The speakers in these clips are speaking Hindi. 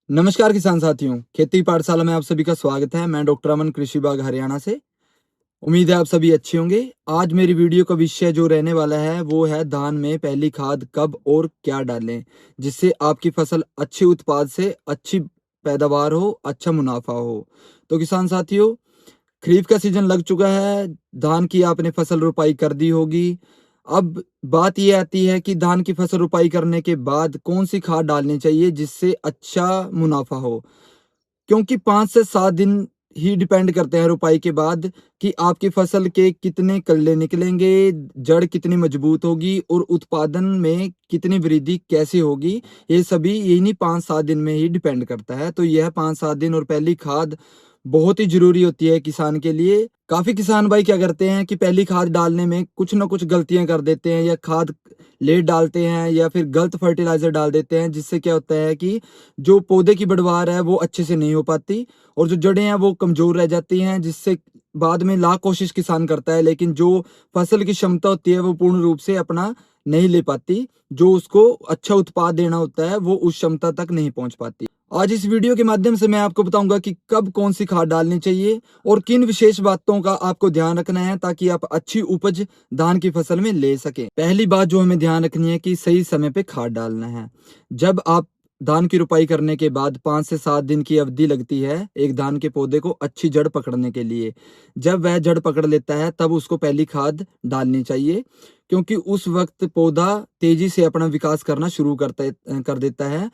नमस्कार किसान साथियों, खेती पाठशाला में आप सभी का स्वागत है। मैं डॉक्टर अमन कृषि विभाग हरियाणा से। उम्मीद है आप सभी अच्छे होंगे। आज मेरी वीडियो का विषय जो रहने वाला है वो है धान में पहली खाद कब और क्या डालें, जिससे आपकी फसल अच्छे उत्पाद से अच्छी पैदावार हो, अच्छा मुनाफा हो। तो किसान साथियों, खरीफ का सीजन लग चुका है, धान की आपने फसल रुपाई कर दी होगी। अब बात ये आती है कि धान की फसल रुपाई करने के बाद कौन सी खाद डालनी चाहिए जिससे अच्छा मुनाफा हो। क्योंकि 5 से 7 दिन ही डिपेंड करते हैं रुपाई के बाद कि आपकी फसल के कितने कल्ले निकलेंगे, जड़ कितनी मजबूत होगी और उत्पादन में कितनी वृद्धि कैसे होगी। ये सभी इन्हीं 5-7 दिन में ही डिपेंड करता है। तो यह 5-7 दिन और पहली खाद बहुत ही ज़रूरी होती है किसान के लिए। काफ़ी किसान भाई क्या करते हैं कि पहली खाद डालने में कुछ न कुछ गलतियाँ कर देते हैं, या खाद लेट डालते हैं या फिर गलत फर्टिलाइज़र डाल देते हैं, जिससे क्या होता है कि जो पौधे की पैदावार है वो अच्छे से नहीं हो पाती और जो जड़ें हैं वो कमज़ोर रह जाती हैं, जिससे बाद में लाख कोशिश किसान करता है लेकिन जो फसल की क्षमता होती है वो पूर्ण रूप से अपना नहीं ले पाती। जो उसको अच्छा उत्पाद देना होता है वो उस क्षमता तक नहीं पहुंच पाती। आज इस वीडियो के माध्यम से मैं आपको बताऊंगा कि कब कौन सी खाद डालनी चाहिए और किन विशेष बातों का आपको ध्यान रखना है ताकि आप अच्छी उपज धान की फसल में ले सकें। पहली बात जो हमें ध्यान रखनी है कि सही समय पे खाद डालना है। जब आप धान की रुपाई करने के बाद 5 से 7 दिन की अवधि लगती है एक धान के पौधे को अच्छी जड़ पकड़ने के लिए। जब वह जड़ पकड़ लेता है तब उसको पहली खाद डालनी चाहिए, क्योंकि उस वक्त पौधा तेजी से अपना विकास करना शुरू कर देता है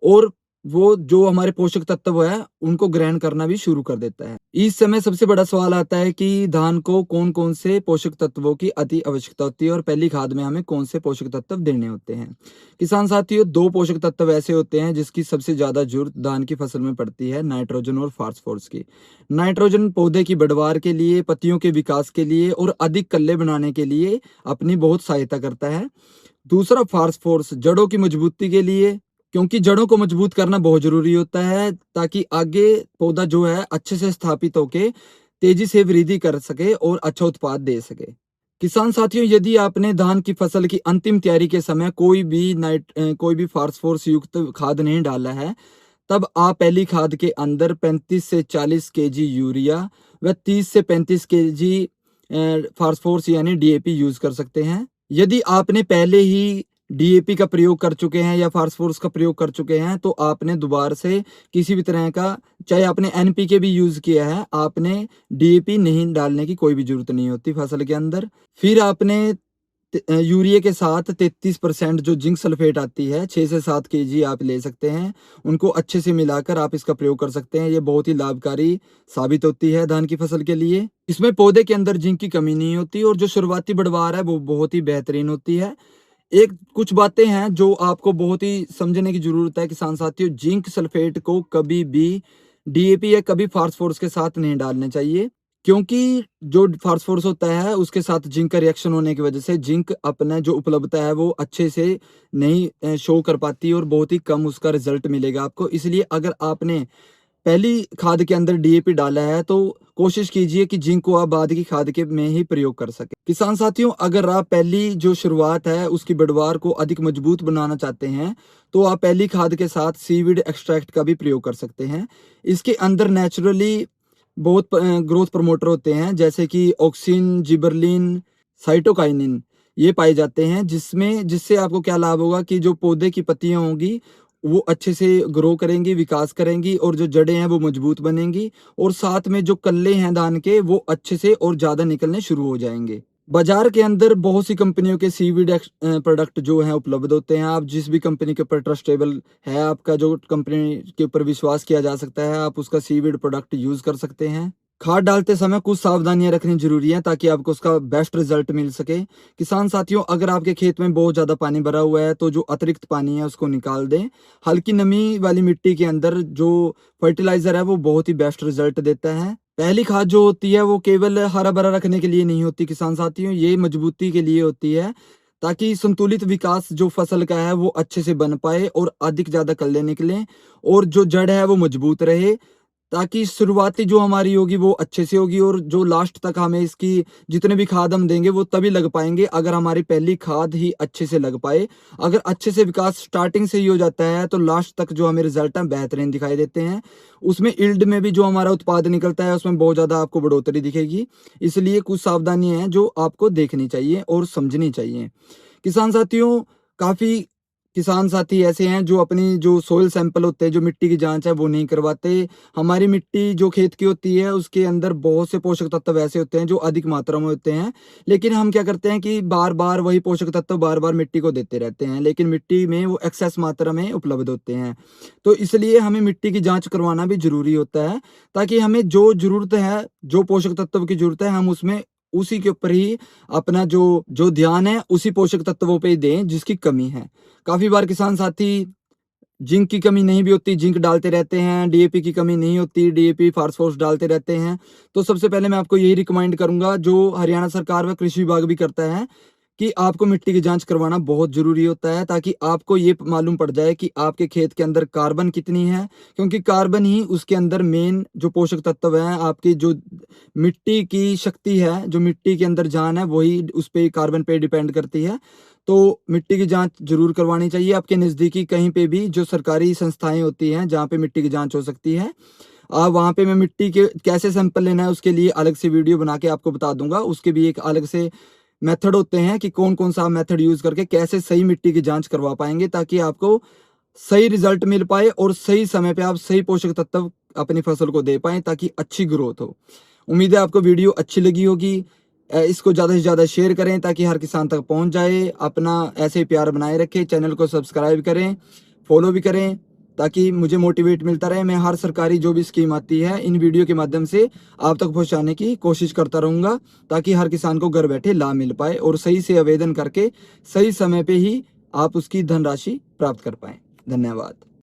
और वो जो हमारे पोषक तत्व है उनको ग्रहण करना भी शुरू कर देता है। इस समय सबसे बड़ा सवाल आता है कि धान को कौन कौन से पोषक तत्वों की अति आवश्यकता होती है और पहली खाद में हमें कौन से पोषक तत्व देने होते हैं। किसान साथियों, 2 पोषक तत्व ऐसे होते हैं जिसकी सबसे ज्यादा जरूरत धान की फसल में पड़ती है, नाइट्रोजन और फास्फोरस की। नाइट्रोजन पौधे की बढ़वार के लिए, पत्तियों के विकास के लिए और अधिक कल्ले बनाने के लिए अपनी बहुत सहायता करता है। दूसरा फास्फोरस जड़ों की मजबूती के लिए, क्योंकि जड़ों को मजबूत करना बहुत जरूरी होता है ताकि आगे पौधा जो है अच्छे से स्थापित होके तेजी से वृद्धि कर सके और अच्छा उत्पाद दे सके। किसान साथियों, यदि आपने धान की फसल की अंतिम तैयारी के समय कोई भी फास्फोरस युक्त खाद नहीं डाला है, तब आप पहली खाद के अंदर 35 से 40 केजी यूरिया व 30 से 35 केजी फास्फोरस यानी डीएपी यूज कर सकते हैं। यदि आपने पहले ही डीएपी का प्रयोग कर चुके हैं या फास्फोरस का प्रयोग कर चुके हैं तो आपने दोबारा से किसी भी तरह का, चाहे आपने एनपीके भी यूज किया है, आपने डीएपी नहीं डालने की कोई भी जरूरत नहीं होती फसल के अंदर। फिर आपने यूरिया के साथ 33% जो जिंक सल्फेट आती है, 6 से 7 केजी आप ले सकते हैं। उनको अच्छे से मिलाकर आप इसका प्रयोग कर सकते हैं। ये बहुत ही लाभकारी साबित होती है धान की फसल के लिए। इसमें पौधे के अंदर जिंक की कमी नहीं होती और जो शुरुआती बढ़वार है वो बहुत ही बेहतरीन होती है। एक कुछ बातें हैं जो आपको बहुत ही समझने की जरूरत है किसान साथियों। जिंक सल्फेट को कभी भी डीएपी या कभी फास्फोरस के साथ नहीं डालने चाहिए, क्योंकि जो फास्फोरस होता है उसके साथ जिंक का रिएक्शन होने की वजह से जिंक अपना जो उपलब्धता है वो अच्छे से नहीं शो कर पाती और बहुत ही कम उसका रिजल्ट मिलेगा आपको। इसलिए अगर आपने पहली खाद के अंदर डीएपी डाला है तो कोशिश कीजिए कि जिंक को आप बाद की खाद के में ही प्रयोग कर सके। किसान साथियों, अगर आप पहली जो शुरुआत है उसकी बढ़वार को अधिक मजबूत बनाना चाहते हैं तो आप पहली खाद के साथ सीवीड एक्सट्रैक्ट का भी प्रयोग कर सकते हैं। इसके अंदर नेचुरली बहुत ग्रोथ प्रमोटर होते हैं, जैसे कि ऑक्सिन, जिबरलिन, साइटोकाइनिन ये पाए जाते हैं, जिससे आपको क्या लाभ होगा कि जो पौधे की पत्तियां होंगी वो अच्छे से ग्रो करेंगी, विकास करेंगी और जो जड़ें हैं वो मजबूत बनेंगी और साथ में जो कल्ले हैं धान के वो अच्छे से और ज्यादा निकलने शुरू हो जाएंगे। बाजार के अंदर बहुत सी कंपनियों के सीवीड प्रोडक्ट जो हैं उपलब्ध होते हैं। आप जिस भी कंपनी के ऊपर ट्रस्टेबल है, आपका जो कंपनी के ऊपर विश्वास किया जा सकता है, आप उसका सीवीड प्रोडक्ट यूज कर सकते हैं। खाद डालते समय कुछ सावधानियां रखनी जरूरी है ताकि आपको उसका बेस्ट रिजल्ट मिल सके। किसान साथियों, अगर आपके खेत में बहुत ज्यादा पानी भरा हुआ है तो जो अतिरिक्त पानी है उसको निकाल दें। हल्की नमी वाली मिट्टी के अंदर जो फर्टिलाइजर है वो बहुत ही बेस्ट रिजल्ट देता है। पहली खाद जो होती है वो केवल हरा भरा रखने के लिए नहीं होती किसान साथियों, ये मजबूती के लिए होती है ताकि संतुलित विकास जो फसल का है वो अच्छे से बन पाए और अधिक ज्यादा कल्ले निकले और जो जड़ है वो मजबूत रहे। ताकि शुरुआती जो हमारी होगी वो अच्छे से होगी और जो लास्ट तक हमें इसकी जितने भी खाद हम देंगे वो तभी लग पाएंगे अगर हमारी पहली खाद ही अच्छे से लग पाए। अगर अच्छे से विकास स्टार्टिंग से ही हो जाता है तो लास्ट तक जो हमें रिजल्ट हैं बेहतरीन दिखाई देते हैं। उसमें इल्ड में भी जो हमारा उत्पाद निकलता है उसमें बहुत ज़्यादा आपको बढ़ोतरी दिखेगी। इसलिए कुछ सावधानियां हैं जो आपको देखनी चाहिए और समझनी चाहिए। किसान साथियों, काफ़ी किसान साथी ऐसे हैं जो अपनी जो सोइल सैंपल होते हैं, जो मिट्टी की जांच है वो नहीं करवाते। हमारी मिट्टी जो खेत की होती है उसके अंदर बहुत से पोषक तत्व ऐसे होते हैं जो अधिक मात्रा में होते हैं, लेकिन हम क्या करते हैं कि बार बार वही पोषक तत्व बार बार मिट्टी को देते रहते हैं, लेकिन मिट्टी में वो एक्सेस मात्रा में उपलब्ध होते हैं। तो इसलिए हमें मिट्टी की जाँच करवाना भी ज़रूरी होता है, ताकि हमें जो ज़रूरत है, जो पोषक तत्व की ज़रूरत है, हम उसमें उसी के ऊपर ही अपना जो जो ध्यान है उसी पोषक तत्वों पे ही दें जिसकी कमी है। काफ़ी बार किसान साथी जिंक की कमी नहीं भी होती, जिंक डालते रहते हैं, डीएपी की कमी नहीं होती, डीएपी, फास्फोरस डालते रहते हैं। तो सबसे पहले मैं आपको यही रिकमेंड करूँगा, जो हरियाणा सरकार व कृषि विभाग भी करता है, कि आपको मिट्टी की जाँच करवाना बहुत ज़रूरी होता है, ताकि आपको ये मालूम पड़ जाए कि आपके खेत के अंदर कार्बन कितनी है, क्योंकि कार्बन ही उसके अंदर मेन जो पोषक तत्व हैं, आपकी जो मिट्टी की शक्ति है, जो मिट्टी के अंदर जान है, वही उस पे कार्बन पे डिपेंड करती है। तो मिट्टी की जाँच ज़रूर करवानी चाहिए आपके नज़दीकी कहीं पे भी जो सरकारी संस्थाएँ होती हैं, जहाँ पे मिट्टी की जाँच हो सकती है। वहाँ पे मैं मिट्टी के कैसे सैंपल लेना है उसके लिए अलग से वीडियो बना के आपको बता दूँगा। उसके भी एक अलग से मेथड होते हैं कि कौन-कौन सा मेथड यूज़ करके कैसे सही मिट्टी की जाँच करवा पाएँगे, ताकि आपको सही रिज़ल्ट मिल पाए और सही समय पे आप सही पोषक तत्व अपनी फसल को दे पाएँ, ताकि अच्छी ग्रोथ हो। उम्मीद है आपको वीडियो अच्छी लगी होगी। इसको ज़्यादा से ज़्यादा शेयर करें ताकि हर किसान तक पहुँच जाए। अपना ऐसे ही प्यार बनाए रखें, चैनल को सब्सक्राइब करें, फॉलो भी करें, ताकि मुझे मोटिवेट मिलता रहे। मैं हर सरकारी जो भी स्कीम आती है इन वीडियो के माध्यम से आप तक पहुँचाने की कोशिश करता रहूँगा, ताकि हर किसान को घर बैठे लाभ मिल पाए और सही से आवेदन करके सही समय पे ही आप उसकी धनराशि प्राप्त कर पाएँ। धन्यवाद।